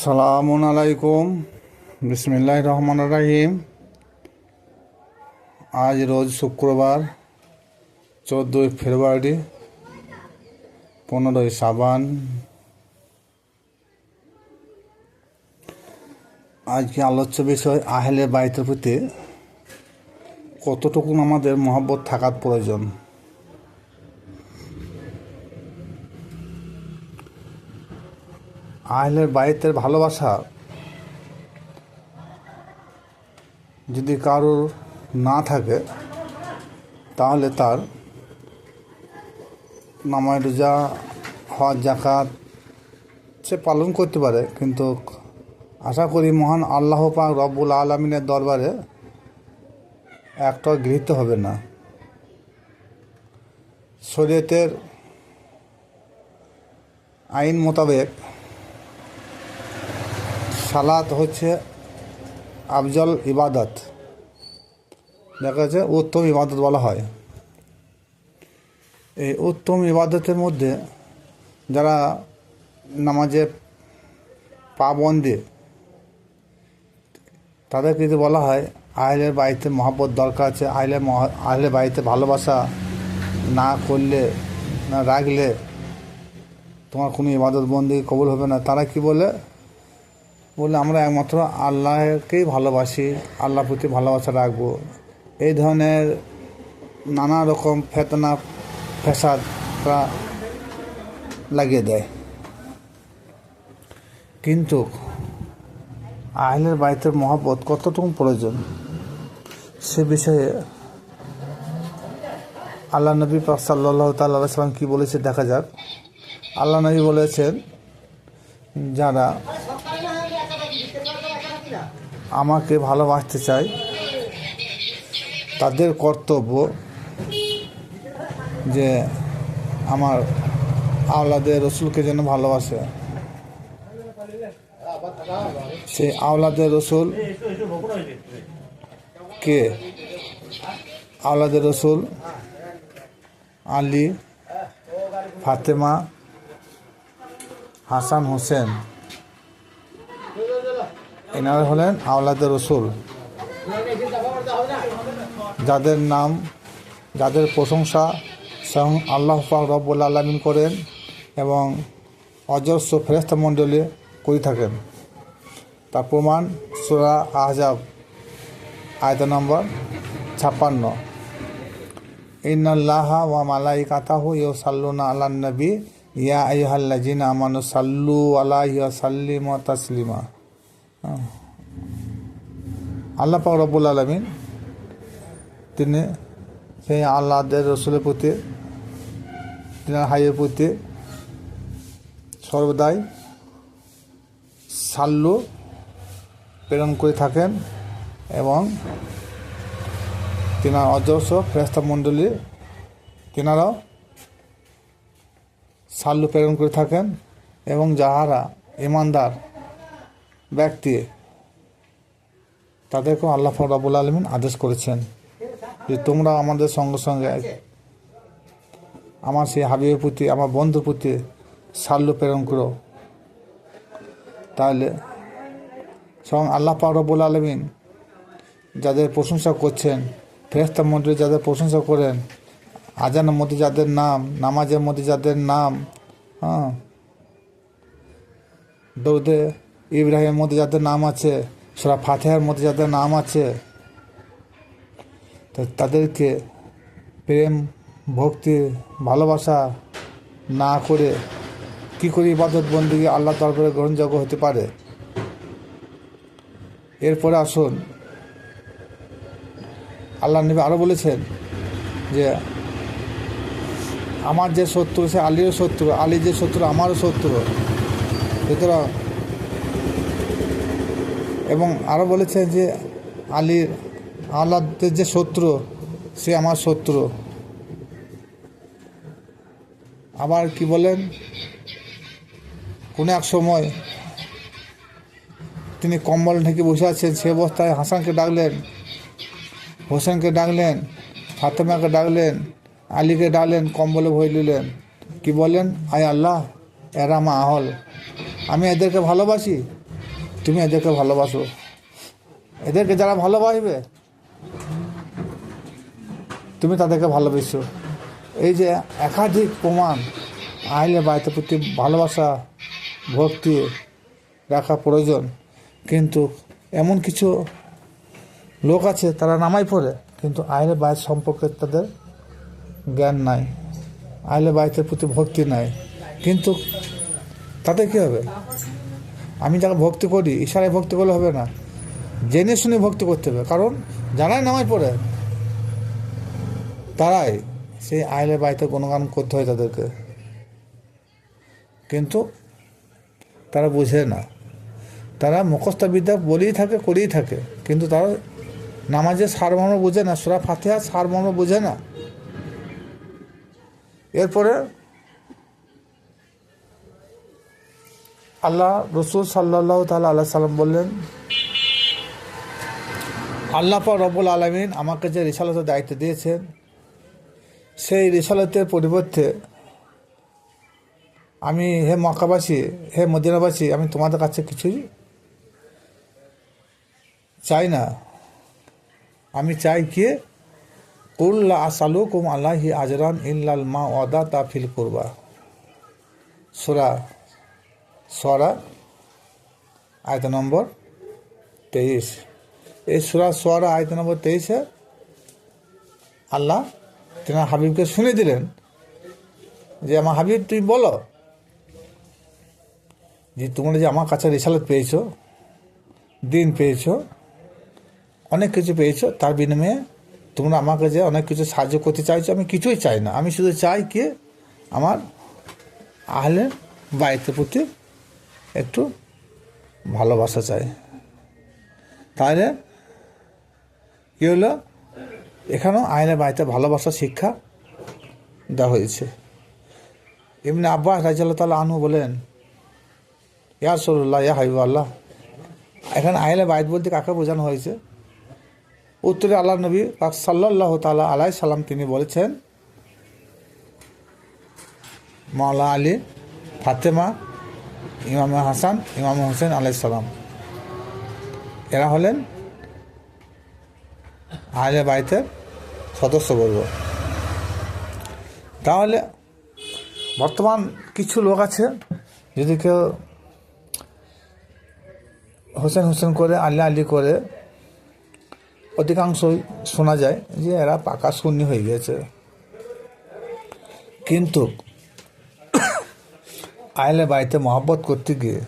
সালামুন আলাইকুম। বিসমিল্লাহির রহমানির রহিম। আজ রোজ শুক্রবার 14 ফেব্রুয়ারি 15 শাবান। আজকে আলোচ্য বিষয় আহলে বাইতের প্রতি কতটুকু আমাদের মহব্বত থাকার প্রয়োজন। আহলে বাইতের ভালোবাসা যদি কারোর না থাকে তাহলে তার নামাজ রোজা হজ জাকাত সে পালন করতে পারে, কিন্তু আশা করি মহান আল্লাহ পাক রব্বুল আলামিনের দরবারে একটা গৃহীত হবে না। শরীয়তের আইন মোতাবেক সালাত হচ্ছে আফজল ইবাদত, দেখা যাচ্ছে উত্তম ইবাদত বলা হয়। এই উত্তম ইবাদতের মধ্যে যারা নামাজে পাবন্দী তাদের কিন্তু বলা হয় আহলের বাইতে মহব্বত দরকার আছে। আহলে বাইতে ভালোবাসা না করলে না রাখলে তোমার কোনো ইবাদত বন্দি কবুল হবে না। তারা কি বলে আমরা একমাত্র আল্লাহকেই ভালোবাসি, আল্লাহর প্রতি ভালোবাসা রাখবো। এই ধরনের নানা রকম ফেতনা ফ্যাসাদরা লাগিয়ে দেয়। কিন্তু আহলের বাইতের মহব্বত কতটুকু প্রয়োজন সে বিষয়ে আল্লাহ নবী পাক সাল্লাল্লাহু তাআলা আলাইহি সাল্লাম কী বলেছে দেখা যাক। আল্লাহ নবী বলেছেন, যারা আমাকে ভালোবাসতে চায় তাদের কর্তব্য যে আমার আওলাদে রসুলকে যেন ভালোবাসে। সেই আওলাদে রসুল কে? আওলাদে রসুল আলী, ফাতেমা, হাসান, হোসেন, এনারা হলেন আওলাদে রসুল, যাদের নাম যাদের প্রশংসা স্বয়ং আল্লাহ পাক রব্বুল আলামিন করেন এবং অজস্র ফেরেশতা মণ্ডলী করে থাকেন। তার প্রমাণ সূরা আহজাব আয়াত নম্বর 56। ইন্নাল্লাহা ওয়া মালাইকাতাহু ইউসাল্লুনা আলান নবী ইয়া আইয়ুহাল্লাযিনা আমানু সাল্লু আলাইহি ওয়া সাল্লিমু তাসলিমা। আল্লাহ পাক রব্বুল আলামিন তিনি সেই আল্লাহদের রসুলের প্রতি, তিনার হাইয়ের প্রতি সর্বদাই সাল্লু প্রেরণ করে থাকেন এবং তিনার অজস্র ফেরেশতা মণ্ডলী তিনারাও সাল্লু প্রেরণ করে থাকেন। এবং যাহারা ঈমানদার ব্যক্তি তাদেরকেও আল্লাহ পাক রব্বুল আলামিন আদেশ করেছেন যে তোমরা আমাদের সঙ্গে সঙ্গে আমার সেই হাবিবের প্রতি, আমার বন্ধুর প্রতি সাল্লু প্রেরণ করো। তাহলে স্বয়ং আল্লাহ পাক রব্বুল আলামিন যাদের প্রশংসা করছেন, ফেরেশতা মণ্ডলী যাদের প্রশংসা করেন, আজানের মধ্যে যাদের নাম, নামাজের মধ্যে যাদের নাম, দরুদে ইব্রাহিমের মধ্যে যাদের নাম আছে, সূরা ফাতিহার মধ্যে যাদের নাম আছে, তাদেরকে প্রেম ভক্তি ভালোবাসা না করে কী করে ইবাদত বন্দেগী আল্লাহ দরবারে গ্রহণযোগ্য হতে পারে? এরপরে আসুন, আল্লাহ নবী আরও বলেছেন যে আমার যে শত্রু সে আলীরও শত্রু, আলী যে শত্রু আমারও শত্রু। সুতরাং এবং আরও বলেছেন যে আল্লাহদের যে শত্রু সে আমার শত্রু। আবার কি বলেন, কোনো এক সময় তিনি কম্বল ঢেকে বসে আছেন, সে অবস্থায় হাসানকে ডাকলেন, হোসেনকে ডাকলেন, ফাতেমাকে ডাকলেন, আলীকে ডাকলেন, কম্বলে ভরে নিলেন। কি বলেন, আয় আল্লাহ, এরা মা আহল, আমি এদেরকে ভালোবাসি, তুমি এদেরকে ভালোবাসো। এদেরকে যারা ভালোবাসবে তুমি তাদেরকে ভালোবেসো। এই যে একাধিক প্রমাণ আহলে বাইতের প্রতি ভালোবাসা ভক্তি রাখা প্রয়োজন। কিন্তু এমন কিছু লোক আছে তারা নামাই পড়ে কিন্তু আহলে বাইত সম্পর্কে তাদের জ্ঞান নাই, আহলে বাইতের প্রতি ভক্তি নাই। কিন্তু তাতে কী হবে? আমি যাকে ভক্তি করি, ইশারায় ভক্তি করলে হবে না, জেনে শুনে ভক্তি করতে হবে। কারণ যারাই নামাজ পড়ে তারাই সেই আহলে বাইতের গুণগান করতে হয় তাদেরকে, কিন্তু তারা বুঝে না। তারা মুখস্থ বিদ্যা বলেই থাকে, করেই থাকে, কিন্তু তারা নামাজের সারমর্ম বোঝে না, সূরা ফাতিহার সারমর্ম বোঝে না। এরপরে আল্লাহ রসুল সাল্লাল্লাহু তাআলা আলাইহি সাল্লাম বললেন, আল্লাহ পাক রব্বুল আলামিন আমাকে যে রিসালাতের দায়িত্ব দিয়েছেন, সেই রিসালাতের পরিবর্তে আমি, হে মক্কাবাসী, হে মদিনাবাসী, আমি তোমাদের কাছে কিছুই চাই না। আমি চাই কি, কুল লা আসআলুকুম আলাইহি আজরান ইল্লাল মাওয়াদাতা ফিল কুরবা। সূরা শুআরা আয়াত নম্বর 23। এই সূরা শুআরা আয়াত নম্বর 23-এ আল্লাহ তেনার হাবিবকে শুনে দিলেন যে, আমার হাবিব তুমি বলো যে তোমরা যে আমার কাছে রিসালাত পেয়েছো, দিন পেয়েছো, অনেক কিছু পেয়েছো, তার বিনিময়ে তোমরা আমাকে যে অনেক কিছু সাহায্য করতে চাইছো, আমি কিছুই চাই না। আমি শুধু চাই কি, আমার আহলে বাইতের প্রতি একটু ভালোবাসা চাই। তাহলে কী হলো? এখানেও আহলে বাইতের ভালোবাসা শিক্ষা দেওয়া হয়েছে। ইবনে আব্বাস রাদিয়াল্লাহু তাআলা আনহু বলেন, ইয়া রাসূলুল্লাহ, ইয়া হাবিবাল্লাহ, এখানে আহলে বাইত বলতে কাকে বোঝানো হয়েছে? উত্তরে আল্লাহ নবী পাক সাল্লাল্লাহু তাআলা আলাইহি সাল্লাম তিনি বলেছেন, মাওলা আলী, ফাতেমা, ইমাম হাসান, ইমাম হোসেন আলাইহিস সালাম, এরা হলেন আহলে বাইতের সদস্যবর্গ। তাহলে বর্তমান কিছু লোক আছে, যদি কেউ হোসেন হোসেন করে, আল্লাহ আলী করে, অধিকাংশই শোনা যায় যে এরা পাকা সুন্নি হয়ে গেছে। কিন্তু আহলে বাইতে মহব্বত করতে গিয়ে,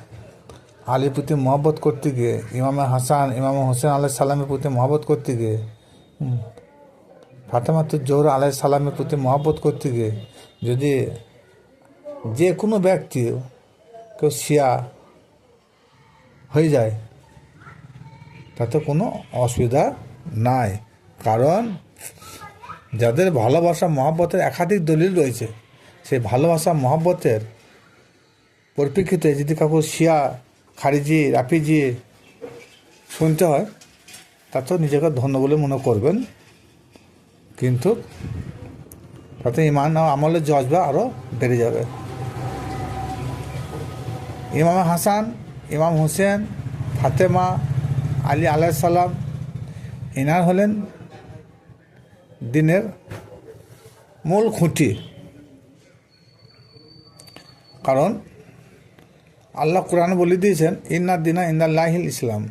আলীর প্রতি মহব্বত করতে গিয়ে, ইমাম হাসান, ইমাম হোসেন আলাইহিস সালামের প্রতি মহব্বত করতে গিয়ে, ফাতেমাতুজ জোহরা আলাইহিস সালামের প্রতি মহব্বত করতে গিয়ে যদি যে কোনো ব্যক্তি কেউ শিয়া হয়ে যায়, তাতে কোনো অসুবিধা নাই। কারণ যাদের ভালোবাসা মহব্বতের একাধিক দলিল রয়েছে, সেই ভালোবাসা মহব্বতের পরিপ্রেক্ষিতে যদি কাউকে শিয়া, খারিজি, রাফিজি শুনতে হয়, তাতেও নিজেকে ধন্য বলে মনে করবেন। কিন্তু তাতে ইমান ও আমলের জজবা আরও বেড়ে যাবে। ইমাম হাসান, ইমাম হোসেন, ফাতেমা, আলী আলাইহিস সালাম, এনার হলেন দিনের মূল খুঁটি। কারণ আল্লাহ কোরআনে বলে দিয়েছেন, ইন্না দিনা ইন্দাল্লাহিল ইসলাম।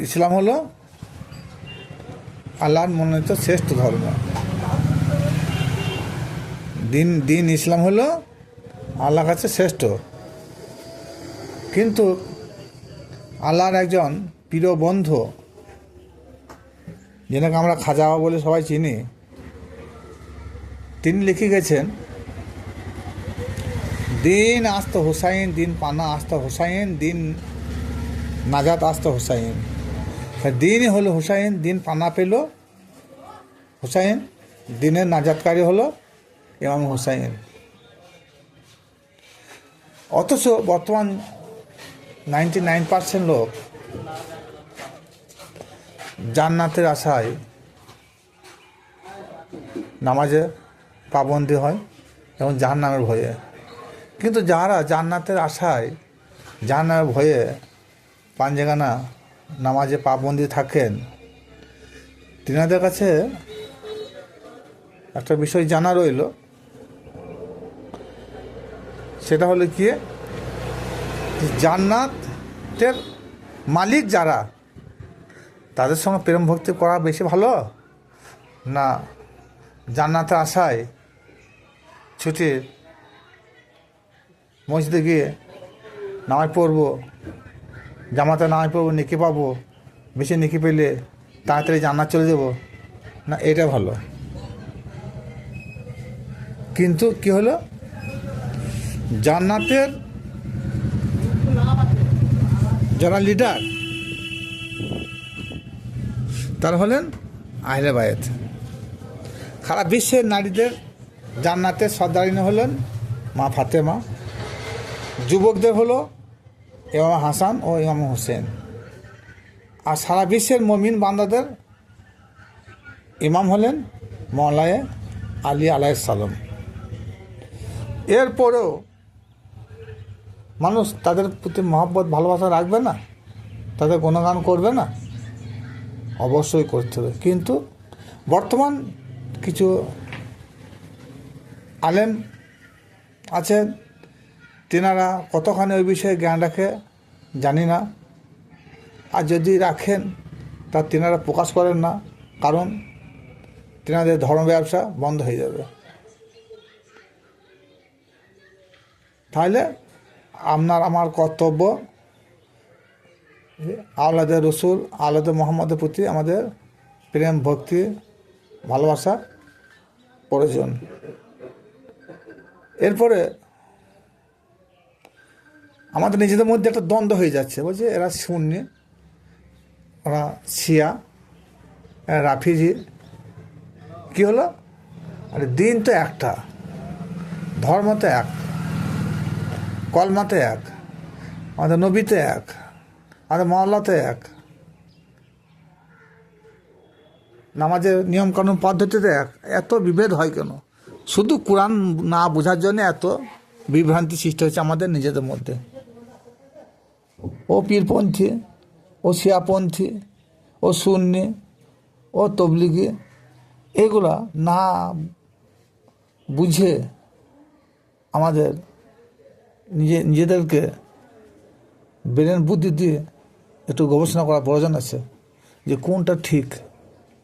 ইসলাম হলো আল্লাহর মনোনীত শ্রেষ্ঠ ধর্ম। দিন ইসলাম হলো আল্লাহর কাছে শ্রেষ্ঠ। কিন্তু আল্লাহর একজন প্রিয় বন্ধু, যেটাকে আমরা খাজা বাবা বলে সবাই চিনি, তিনি লিখে গেছেন, দিন আস্ত হুসাইন, দিন পানা আস্ত হুসাইন, দিন নাজাত আস্ত হুসাইন। দিনই হলো হুসাইন, দিন পানা পেল হুসাইন, দিনের নাজাতকারী হলো ইমাম হুসাইন। অথচ বর্তমান 99% লোক জান্নাতের আশায় নামাজে পাবন্দি হয় এবং জাহান্নামের ভয়ে। কিন্তু যারা জান্নাতের আশায় জান্নাতের ভয়ে পাঞ্জেগানা নামাজে পাবন্দি থাকেন, তিনাদের কাছে একটা বিষয় জানা রইল, সেটা হলো কি, জান্নাতের মালিক যারা, তাদের সঙ্গে প্রেম ভক্তি করা বেশি ভালো, না জান্নাতের আশায় ছুটি মসজিদে গিয়ে নামাজ পড়বো, জামাতে নামাজ পড়বো, নেকি পাবো, বেশি নেকি পেলে তাড়াতাড়ি জান্নাত চলে যাবো, না এটা ভালো? কিন্তু কি হলো, জান্নাতের যারা লিডার তারা হলেন আহলে বায়েত। সারা বিশ্বের নারীদের জান্নাতের সর্দারিনী হলেন মা ফাতেমা, যুবকদের হলো ইমাম হাসান ও ইমাম হোসেন, আর সারা বিশ্বের মুমিন বান্দাদের ইমাম হলেন মওলায়ে আলী আলাইহিস সালাম। এরপরেও মানুষ তাদের প্রতি মহব্বত ভালোবাসা রাখবে না, তাদের গুণগান করবে না? অবশ্যই করতে হবে। কিন্তু বর্তমান কিছু আলেম আছেন, তেনারা কতখানি ওই বিষয়ে জ্ঞান রাখে জানি না, আর যদি রাখেন তা তেনারা প্রকাশ করেন না, কারণ তেনাদের ধর্ম ব্যবসা বন্ধ হয়ে যাবে। তাহলে আপনার আমার কর্তব্য আওলাদে রসুল আওলাদে মোহাম্মদের প্রতি আমাদের প্রেম ভক্তি ভালোবাসা প্রয়োজন। এরপরে আমাদের নিজেদের মধ্যে একটা দ্বন্দ্ব হয়ে যাচ্ছে, বলছে এরা সুন্নি, ওরা শিয়া, এরা রাফিজি। কী হলো, আরে দিন তো একটা, ধর্ম তো এক, কলমাতে এক, আমাদের নবীতে এক, আমাদের মহল্লাতে এক, নামাজের নিয়মকানুন পদ্ধতিতে এক, এত বিভেদ হয় কেন? শুধু কোরআন না বোঝার জন্য এত বিভ্রান্তি সৃষ্টি হচ্ছে আমাদের নিজেদের মধ্যে। ও পীরপন্থী, ও শিয়াপন্থী, ও সুন্নি, ও তবলিগি, এগুলা না বুঝে আমাদের নিজেদেরকে ব্রেন বুদ্ধি দিয়ে একটু গবেষণা করার প্রয়োজন আছে যে কোনটা ঠিক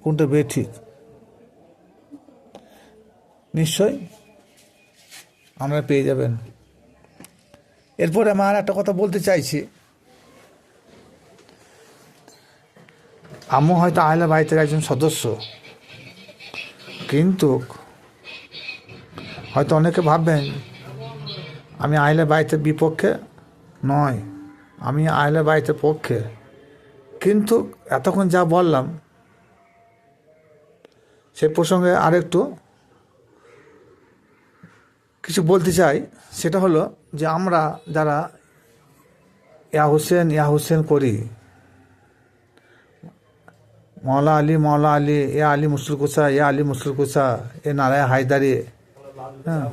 কোনটা বেঠিক। নিশ্চয়ই আমরা পেয়ে যাবেন। এরপরে আমি আর একটা কথা বলতে চাইছি, আম্মু হয়তো আহলে বাইতের একজন সদস্য, কিন্তু হয়তো অনেকে ভাববেন আমি আহলে বাইতের বিপক্ষে নয়, আমি আহলে বাইতের পক্ষে। কিন্তু এতক্ষণ যা বললাম সে প্রসঙ্গে আরেকটু কিছু বলতে চাই। সেটা হলো যে আমরা যারা ইয়া হোসেন করি, মৌলা আলী, এ আলী মুসলিম কুসা, এ আলী মুসলিম কুসা, এ নারায় হায়দারি, হ্যাঁ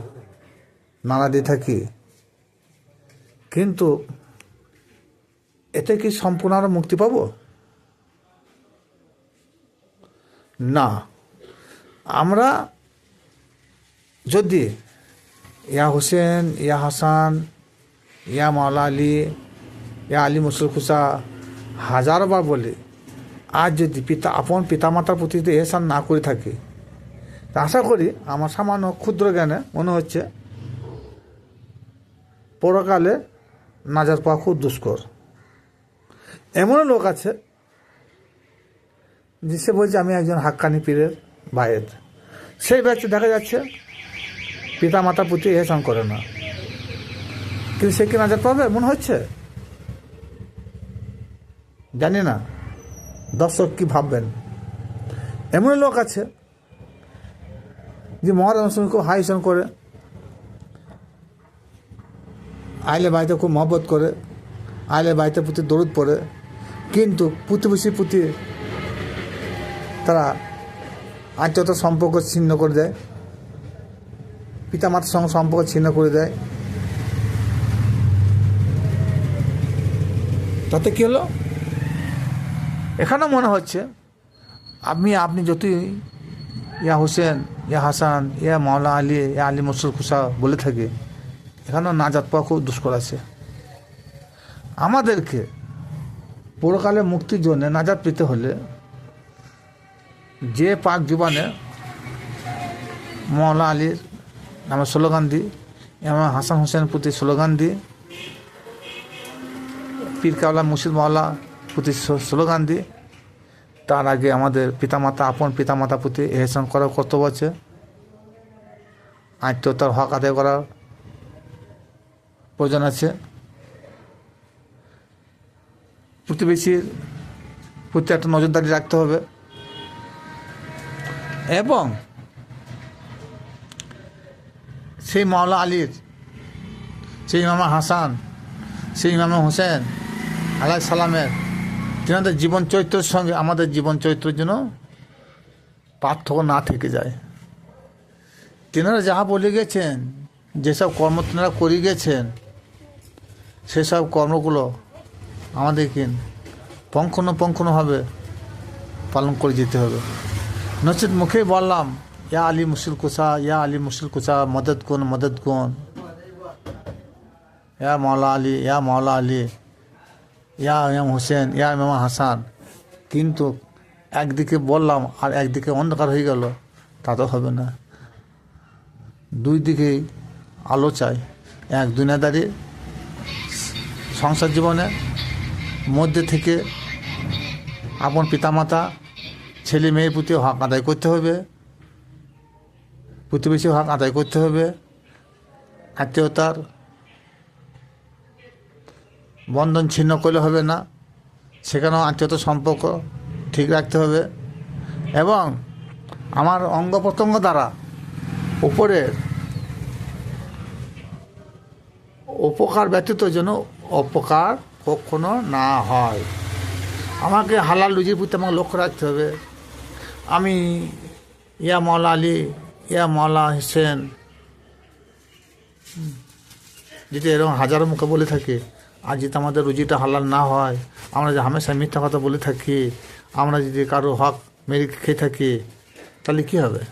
নারা দিয়ে থাকি, কিন্তু এতে কি সম্পূর্ণ আমরা মুক্তি পাব? না। আমরা যদি ইয়া হোসেন, ইয়া হাসান, ইয়া মৌলা আলী, ইয়া আলী মুসলিম কুসা হাজারবার বলি, আর যদি আপন পিতামাতার প্রতি যদি এহসান না করে থাকি, তা আশা করি আমার সামান্য ক্ষুদ্র জ্ঞানে মনে হচ্ছে পরকালে নাজাত পাওয়া খুব দুষ্কর। এমনও লোক আছে যে সে বলছে আমি একজন হাক্কানি পীরের বায়েত, সেই ব্যক্তি দেখা যাচ্ছে পিতা মাতার প্রতি এহসান করে না, কিন্তু সে কি নাজাত পাবে মনে হচ্ছে? জানি না দর্শক কি ভাববেন। এমন লোক আছে যে মহরম খুব হাইসন করে, আহলে বাইতে খুব মহব্বত করে, আহলে বাইতের প্রতি দরুদ পড়ে, কিন্তু প্রতিবেশীর প্রতি তারা আত্মীয়তার সম্পর্ক ছিন্ন করে দেয়, পিতামাতার সঙ্গে সম্পর্ক ছিন্ন করে দেয়, তাতে কী হলো, এখানেও মনে হচ্ছে আপনি যতই ইয়া হোসেন, ইয়া হাসান, ইয়া মাওলা আলী, ইয়া আলী মসুল খুসা বলে থাকে, এখানেও নাজাত পাওয়া খুব দুষ্কর আছে। আমাদেরকে পরকালে মুক্তির জন্য নাজাত পেতে হলে যে পাক জীবনে মাওলা আলীর নামে স্লোগান দিই, এবং হাসান হোসেনের প্রতি স্লোগান দিই, পীর কাওলা মুর্শিদ মাওলা প্রতি স্লোগান দিই, তার আগে আমাদের পিতামাতা, আপন পিতামাতার প্রতি এহসান করার কর্তব্য আছে, আত্মীয়তার হক আদায় করার প্রয়োজন আছে, প্রতিবেশীর প্রতি একটা নজরদারি রাখতে হবে, এবং সেই মাওলা আলীর, সেই ইমাম হাসান, সেই ইমাম হোসেন আলাইহিস সালামের তেনাদের জীবন চরিত্রের সঙ্গে আমাদের জীবন চরিত্রের জন্য পার্থক্য না থেকে যায়। তেনারা যাহা বলে গেছেন, যেসব কর্ম তেনারা করে গেছেন, সেসব কর্মগুলো আমাদেরকে পঙ্খানুপঙ্খানুভাবে পালন করে যেতে হবে। নচেত মুখেই বললাম ইয়া আলী মুশকিল কুসা, ইয়া আলী মুশকিল কুসা, মদদ কোন মদদ কোন, ইয়া মাওলা আলী, ইয়া মাওলা আলী, ইয়া ইমাম হোসেন, ইয়া ইমাম হাসান, কিন্তু একদিকে বললাম আর একদিকে অন্ধকার হয়ে গেল, তা তো হবে না। দুই দিকেই আলো চাই। এক দুনিয়াদারি সংসার জীবনে মধ্যে থেকে আপন পিতামাতা, ছেলে মেয়ের প্রতি হক আদায় করতে হবে, প্রতিবেশী হক আদায় করতে হবে, আত্মীয়তার বন্ধন ছিন্ন করলে হবে না, সেখানেও আত্মীয়তার সম্পর্ক ঠিক রাখতে হবে, এবং আমার অঙ্গ প্রত্যঙ্গ দ্বারা উপরের উপকার ব্যতীত যেন অপকার কখনো না হয়। আমাকে হালাল রুজির প্রতি আমাকে লক্ষ্য রাখতে হবে। আমি ইয়া মাওলা আলী, ইয়া মাওলা হোসেন যদি এরকম হাজারো মুখে বলে থাকি, আর যদি আমাদের রুজিটা হালাল না হয়, আমরা যে হামেশা মিথ্যা কথা বলে থাকি, আমরা যদি কারো হক মেরে খেয়ে থাকি, তাহলে কী হবে?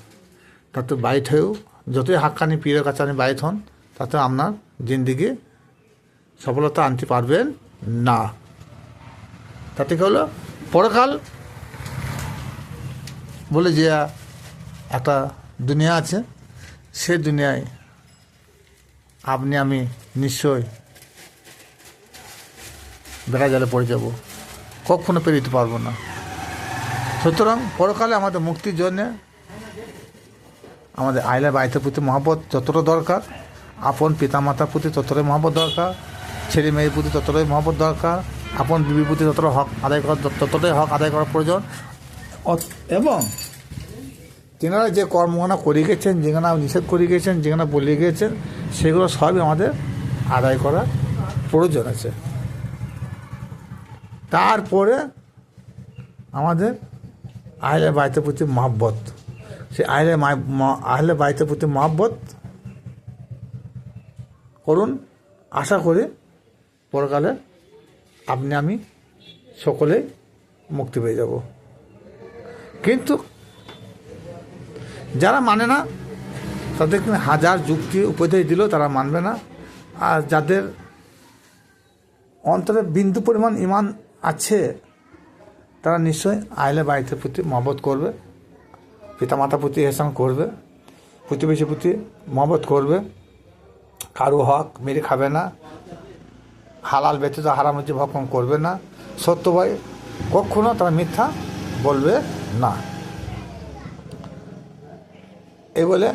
তাতে বাইট হয়েও যতই হাক্কানি পীরের কাছে আপনি বাইট হন, তাতে আপনার জিন্দিগি সফলতা আনতে পারবেন না। তাতে কী হলো, পরকাল বলে যে একটা দুনিয়া আছে, সে দুনিয়ায় আপনি আমি নিশ্চয় বেড়া জালে পড়ে যাব, কখনো পেরিয়ে পারবো না। সুতরাং পরকালে আমাদের মুক্তির জন্যে আমাদের আহলে বাইতের প্রতি মহব্বত যতটা দরকার, আপন পিতামাতার প্রতি ততটাই মহব্বত দরকার, ছেলে মেয়ের প্রতি ততটাই মহব্বত দরকার, আপন বিবির প্রতি ততটা হক আদায় করা, ততটাই হক আদায় করার প্রয়োজন। এবং তেনারা যে কর্মগুলো করে গেছেন, যেখানে নিষেধ করে গেছেন, যেখানে বলে গিয়েছেন, সেগুলো সবই আমাদের আদায় করার প্রয়োজন আছে। তারপরে আমাদের আহলে বাইতের প্রতি মহব্বত, সেই আহলে বাইতের প্রতি মহব্বত করুন। আশা করি পরকালে আপনি আমি সকলেই মুক্তি পেয়ে যাব। কিন্তু যারা মানে না, তাদেরকে হাজার যুক্তি উপদেশ দিলেও তারা মানবে না। আর যাদের অন্তরে বিন্দু পরিমাণ ঈমান আছে, তারা নিশ্চয়ই আহলে বাইতের প্রতি মহব্বত করবে, পিতামাতার প্রতি ইহসান করবে, প্রতিবেশীর প্রতি মহব্বত করবে, কারো হক মেরে খাবে না, হালাল ব্যতীত হারাম যে ভক্ষণ করবে না, সত্য ভাই কখনো তারা মিথ্যা বলবে না। এই বলে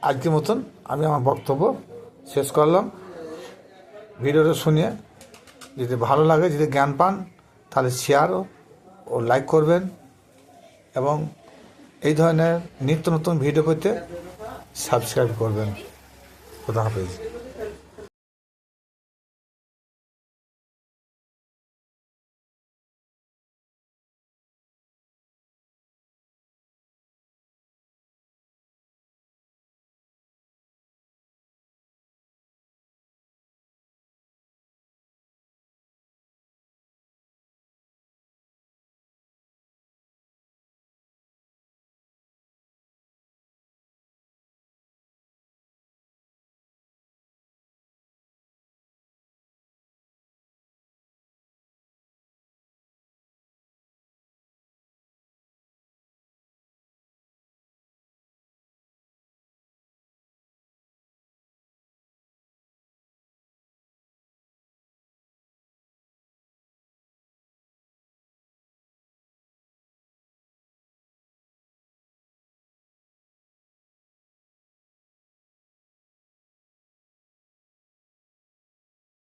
আজকের মতন আমি আমার বক্তব্য শেষ করলাম। ভিডিওটা শুনিয়ে যদি ভালো লাগে, যদি জ্ঞান পান, তাহলে শেয়ার ও লাইক করবেন, এবং এই ধরনের নিত্য নতুন ভিডিও পেতে সাবস্ক্রাইব করবেন। খোদা হাফেজ।